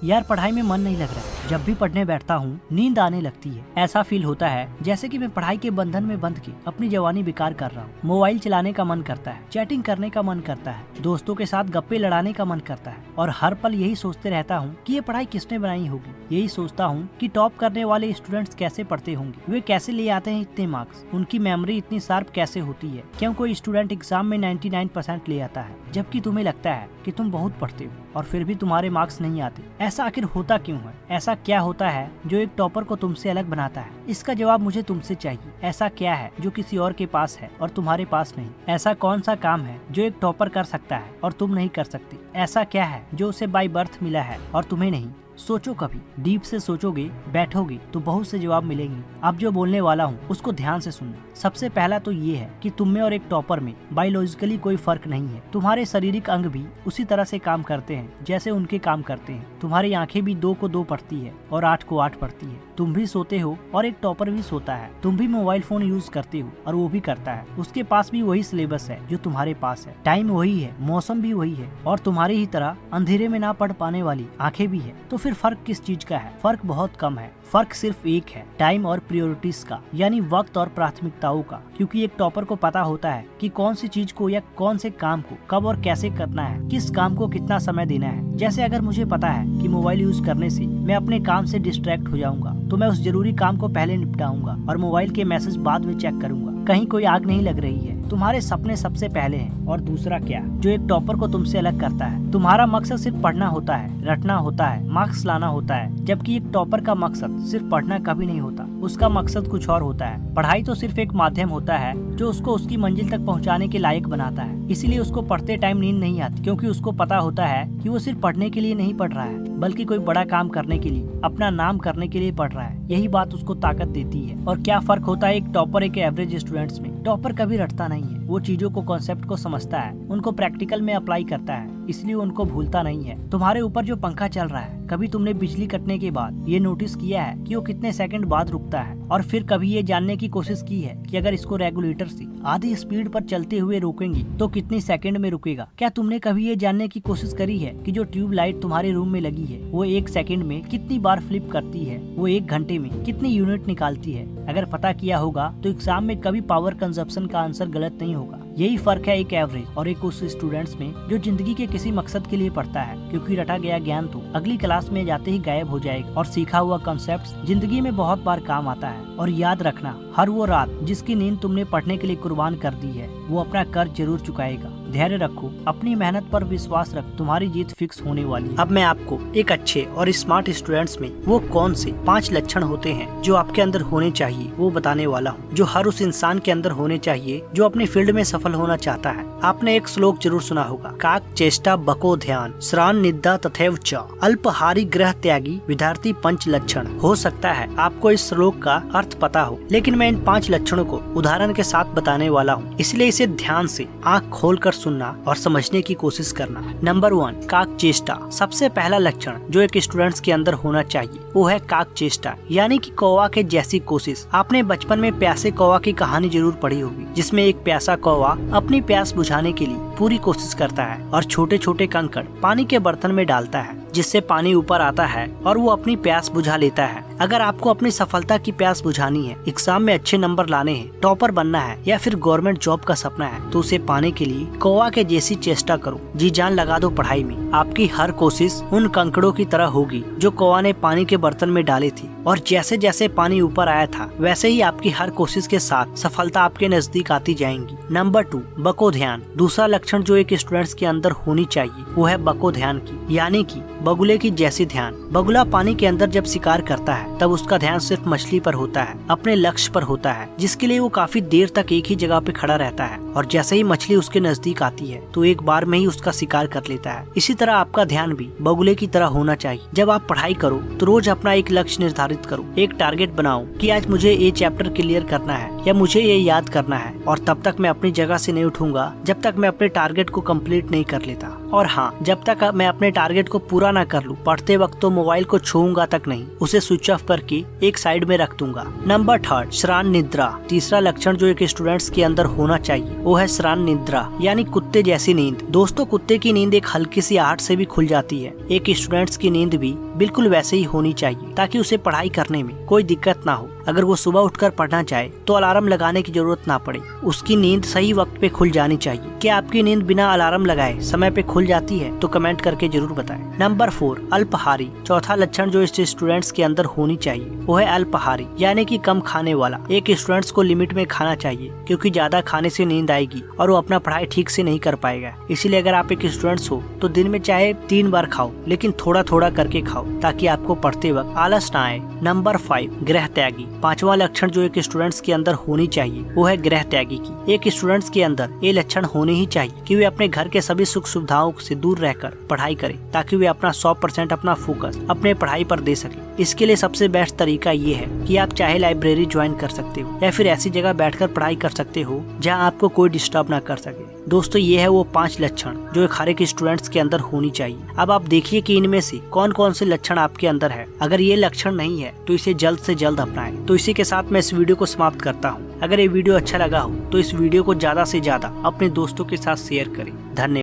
यार पढ़ाई में मन नहीं लग रहा है, जब भी पढ़ने बैठता हूँ नींद आने लगती है। ऐसा फील होता है जैसे कि मैं पढ़ाई के बंधन में बंध के अपनी जवानी बेकार कर रहा हूँ। मोबाइल चलाने का मन करता है, चैटिंग करने का मन करता है, दोस्तों के साथ गप्पे लड़ाने का मन करता है और हर पल यही सोचते रहता हूँ कि ये पढ़ाई किसने बनाई होगी। यही सोचता हूँ कि टॉप करने वाले स्टूडेंट्स कैसे पढ़ते होंगे, वे कैसे ले आते हैं इतने मार्क्स, उनकी मेमोरी इतनी शार्प कैसे होती है। क्यों कोई स्टूडेंट एग्जाम में 99% ले आता है जबकि तुम्हें लगता है कि तुम बहुत पढ़ते हो और फिर भी तुम्हारे मार्क्स नहीं आते। ऐसा आखिर होता क्यों है? ऐसा क्या होता है जो एक टॉपर को तुमसे अलग बनाता है? इसका जवाब मुझे तुमसे चाहिए। ऐसा क्या है जो किसी और के पास है और तुम्हारे पास नहीं? ऐसा कौन सा काम है जो एक टॉपर कर सकता है और तुम नहीं कर सकती? ऐसा क्या है जो उसे बाय बर्थ मिला है और तुम्हें नहीं? सोचो, कभी डीप से सोचोगे, बैठोगे तो बहुत से जवाब मिलेंगे। अब जो बोलने वाला हूँ उसको ध्यान से सुनना। सबसे पहला तो ये है कि तुम में और एक टॉपर में बायोलॉजिकली कोई फर्क नहीं है। तुम्हारे शारीरिक अंग भी उसी तरह से काम करते हैं जैसे उनके काम करते हैं। तुम्हारी आंखें भी 2 को 2 पढ़ती है और 8 को 8 पढ़ती है। तुम भी सोते हो और एक टॉपर भी सोता है। तुम भी मोबाइल फोन यूज करते हो और वो भी करता है। उसके पास भी वही सिलेबस है जो तुम्हारे पास है, टाइम वही है, मौसम भी वही है और तुम्हारी ही तरह अंधेरे में ना पढ़ पाने वाली आंखें भी है। तो फिर फर्क किस चीज का है? फर्क बहुत कम है। फर्क सिर्फ एक है, टाइम और प्रायोरिटीज का, यानी वक्त और प्राथमिकताओं का। क्योंकि एक टॉपर को पता होता है कि कौन सी चीज को या कौन से काम को कब और कैसे करना है, किस काम को कितना समय देना है। जैसे अगर मुझे पता है कि मोबाइल यूज करने से मैं अपने काम से डिस्ट्रैक्ट हो जाऊंगा तो मैं उस जरूरी काम को पहले निपटाऊंगा और मोबाइल के मैसेज बाद में चेक करूंगा कहीं कोई आग नहीं लग रही है। तुम्हारे सपने सबसे पहले हैं। और दूसरा क्या जो एक टॉपर को तुमसे अलग करता है? तुम्हारा मकसद सिर्फ पढ़ना होता है, रटना होता है, मार्क्स लाना होता है, जबकि एक टॉपर का मकसद सिर्फ पढ़ना कभी नहीं होता। उसका मकसद कुछ और होता है। पढ़ाई तो सिर्फ एक माध्यम होता है जो उसको उसकी मंजिल तक पहुंचाने के लायक बनाता है। इसीलिए उसको पढ़ते टाइम नींद नहीं आती, क्योंकि उसको पता होता है कि वो सिर्फ पढ़ने के लिए नहीं पढ़ रहा है बल्कि कोई बड़ा काम करने के लिए, अपना नाम करने के लिए पढ़ रहा है। यही बात उसको ताकत देती है। और क्या फर्क होता है एक टॉपर एक एवरेज स्टूडेंट्स में? टॉपर कभी रटता नहीं है, वो चीजों को, कॉन्सेप्ट को समझता है, उनको प्रैक्टिकल में अप्लाई करता है, इसलिए उनको भूलता नहीं है। तुम्हारे ऊपर जो पंखा चल रहा है, कभी तुमने बिजली कटने के बाद ये नोटिस किया है कि वो कितने सेकंड बाद रुकता है? और फिर कभी ये जानने की कोशिश की है कि अगर इसको रेगुलेटर से आधी स्पीड पर चलते हुए रोकेंगे तो कितनी सेकंड में रुकेगा? क्या तुमने कभी ये जानने की कोशिश करी है कि जो ट्यूब लाइट तुम्हारे रूम में लगी है वो 1 सेकंड में कितनी बार फ्लिप करती है, वो 1 घंटे में कितनी यूनिट निकालती है? अगर पता किया होगा तो एग्जाम में कभी पावर कंजप्शन का आंसर गलत नहीं होगा। यही फर्क है एक एवरेज और एक उस स्टूडेंट्स में जो जिंदगी के किसी मकसद के लिए पढ़ता है। क्योंकि रटा गया ज्ञान तो अगली क्लास में जाते ही गायब हो जाएगा और सीखा हुआ कॉन्सेप्ट जिंदगी में बहुत बार काम आता है। और याद रखना, हर वो रात जिसकी नींद तुमने पढ़ने के लिए कुर्बान कर दी है वो अपना कर्ज जरूर चुकाएगा। धैर्य रखो, अपनी मेहनत पर विश्वास रख, तुम्हारी जीत फिक्स होने वाली। अब मैं आपको एक अच्छे और स्मार्ट स्टूडेंट्स में वो कौन से 5 लक्षण होते हैं जो आपके अंदर होने चाहिए वो बताने वाला हूँ, जो हर उस इंसान के अंदर होने चाहिए जो अपने फील्ड में सफल होना चाहता है। आपने एक श्लोक जरूर सुना होगा, काक चेष्टा बको ध्यान श्रान निद्रा तथैव च अल्पहारी ग्रह त्यागी विद्यार्थी 5 लक्षण। हो सकता है आपको इस श्लोक का अर्थ पता हो, लेकिन मैं इन 5 लक्षणों को उदाहरण के साथ बताने वाला हूँ, इसलिए इसे ध्यान से आँख खोलकर सुनना और समझने की कोशिश करना। नंबर 1, काक चेष्टा। सबसे पहला लक्षण जो एक स्टूडेंट्स के अंदर होना चाहिए वो है काक चेष्टा, यानी कि कौवा के जैसी कोशिश। आपने बचपन में प्यासे कौवा की कहानी जरूर पढ़ी होगी, जिसमें एक प्यासा कौवा अपनी प्यास बुझाने के लिए पूरी कोशिश करता है और छोटे छोटे कंकड़ पानी के बर्तन में डालता है, जिससे पानी ऊपर आता है और वो अपनी प्यास बुझा लेता है। अगर आपको अपनी सफलता की प्यास बुझानी है, एग्जाम में अच्छे नंबर लाने हैं, टॉपर बनना है या फिर गवर्नमेंट जॉब का सपना है, तो उसे पाने के लिए कौवा के जैसी चेष्टा करो। जी जान लगा दो पढ़ाई में। आपकी हर कोशिश उन कंकड़ों की तरह होगी जो कौवा ने पानी के बर्तन में डाले थी, और जैसे जैसे पानी ऊपर आया था वैसे ही आपकी हर कोशिश के साथ सफलता आपके नजदीक आती जाएंगी। नंबर 2, बको ध्यान। दूसरा लक्षण जो एक स्टूडेंट्स के अंदर होनी चाहिए वो है बको ध्यान की, यानी कि बगुले की जैसी ध्यान। बगुला पानी के अंदर जब शिकार करता है तब उसका ध्यान सिर्फ मछली पर होता है, अपने लक्ष्य पर होता है, जिसके लिए वो काफी देर तक एक ही जगह पे खड़ा रहता है, और जैसे ही मछली उसके नजदीक आती है तो एक बार में ही उसका शिकार कर लेता है। इसी तरह आपका ध्यान भी बगुले की तरह होना चाहिए। जब आप पढ़ाई करो तो रोज अपना एक लक्ष्य निर्धारित करो, एक टारगेट बनाओ कि आज मुझे ये चैप्टर क्लियर करना है या मुझे ये याद करना है, और तब तक मैं अपनी जगह से नहीं उठूंगा जब तक मैं अपने टारगेट को कंप्लीट नहीं कर लेता। और हाँ, जब तक मैं अपने टारगेट को पूरा ना कर लूं, पढ़ते वक्त तो मोबाइल को छूऊंगा तक नहीं, उसे स्विच ऑफ करके एक साइड में रख दूंगा। नंबर 3, श्रान निद्रा। तीसरा लक्षण जो एक स्टूडेंट्स के अंदर होना चाहिए वो है श्रान निद्रा, यानी कुत्ते जैसी नींद। दोस्तों, कुत्ते की नींद एक हल्की सी आहट से भी खुल जाती है। एक स्टूडेंट्स की नींद भी बिल्कुल वैसे ही होनी चाहिए ताकि उसे पढ़ाई करने में कोई दिक्कत ना हो। अगर वो सुबह उठकर पढ़ना चाहे तो अलार्म लगाने की जरूरत ना पड़े, उसकी नींद सही वक्त पे खुल जानी चाहिए। क्या आपकी नींद बिना अलार्म लगाए समय पे खुल जाती है? तो कमेंट करके जरूर बताएं। नंबर 4, अल्पाहारी। चौथा लक्षण जो इस स्टूडेंट्स के अंदर होनी चाहिए वो है अल्पाहारी, यानी कि कम खाने वाला। एक स्टूडेंट्स को लिमिट में खाना चाहिए, क्योंकि ज्यादा खाने से नींद आएगी और वो अपना पढ़ाई ठीक से नहीं कर पाएगा। इसीलिए अगर आप एक स्टूडेंट्स हो तो दिन में चाहे 3 बार खाओ, लेकिन थोड़ा थोड़ा करके खाओ ताकि आपको पढ़ते वक्त आलस ना आए। नंबर 5, गृह त्यागी। पांचवा लक्षण जो एक स्टूडेंट्स के अंदर होनी चाहिए वो है गृह त्यागी की। एक स्टूडेंट्स के अंदर ये लक्षण होने ही चाहिए कि वे अपने घर के सभी सुख सुविधाओं से दूर रहकर पढ़ाई करें, ताकि वे अपना 100% अपना फोकस अपने पढ़ाई पर दे सके। इसके लिए सबसे बेस्ट तरीका ये है कि आप चाहे लाइब्रेरी ज्वाइन कर सकते हो या फिर ऐसी जगह बैठकर पढ़ाई कर सकते हो जहाँ आपको कोई डिस्टर्ब ना कर सके। दोस्तों, ये है वो 5 लक्षण जो एक हर एक स्टूडेंट्स के अंदर होनी चाहिए। अब आप देखिए कि इनमें से कौन कौन से लक्षण आपके अंदर है। अगर ये लक्षण नहीं है तो इसे जल्द से जल्द अपनाएं। तो इसी के साथ मैं इस वीडियो को समाप्त करता हूँ। अगर ये वीडियो अच्छा लगा हो तो इस वीडियो को ज्यादा से ज्यादा अपने दोस्तों के साथ शेयर करें। धन्यवाद।